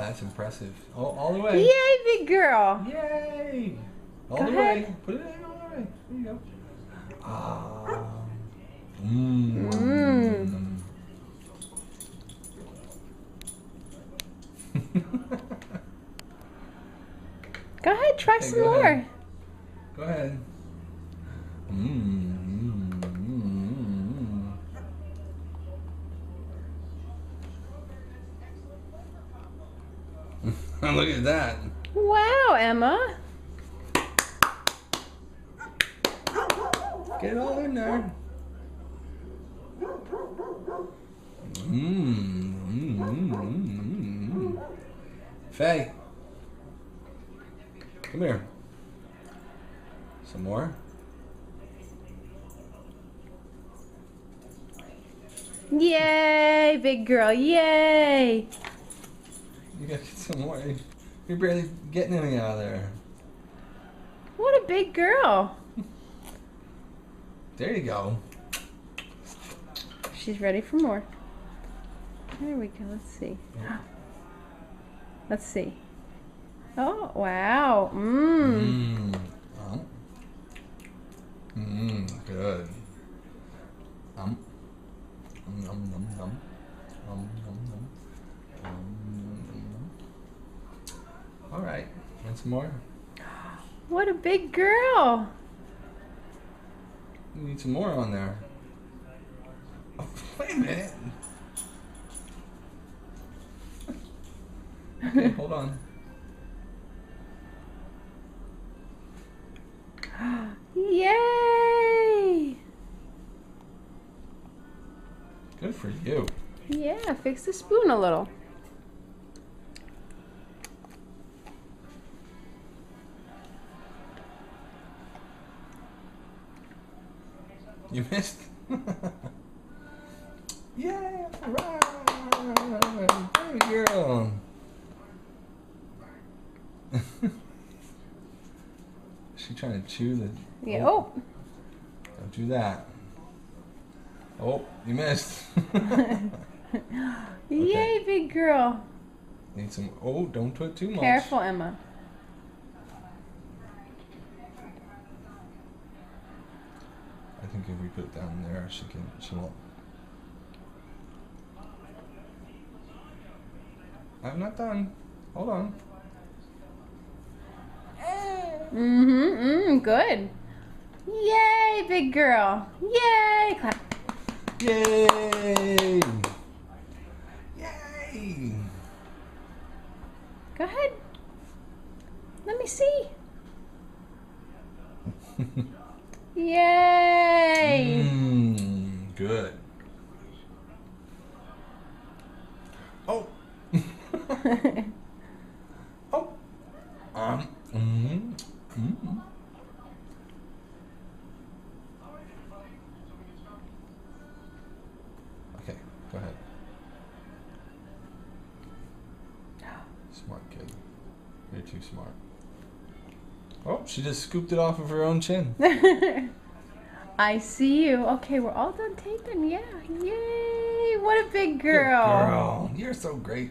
that's impressive. All the way. Yay, big girl. Yay! All Go the ahead. way. Put it in all the way. There you go. Mmm. Mmm. Go ahead, try Okay, some go more. ahead. Go ahead. Mmm. Look at that. Wow, Emma. Get it all in there. Mmm. Faye. Come here. Some more. Yay, big girl. Yay. You gotta get some more. You're barely getting any out of there. What a big girl. There you go. She's ready for more. There we go. Let's see. Let's see. Oh, wow. Mmm. Good. Num, num, num, num. Num, num, num. All right. Want some more? What a big girl. You need some more on there. Oh, wait a minute. Okay, hold on. Yay. Good for you. Yeah, fix the spoon a little. You missed. Yeah, right. Baby girl. She trying to chew the. Yeah. Oh. Don't do that. Oh, you missed. Yay, big girl. Need some. Oh, don't put too much. Careful, Emma. I think if we put it down there, she won't. I'm not done. Hold on. Good. Yay, big girl. Yay. Clap. Yay! Yay! Go ahead. Let me see. Yay. Good. Oh. Oh. Okay, go ahead. Smart kid. You're too smart. Oh, she just scooped it off of her own chin. I see you. Okay, we're all done taping. Yeah. Yay. What a big Good girl. girl. You're so great.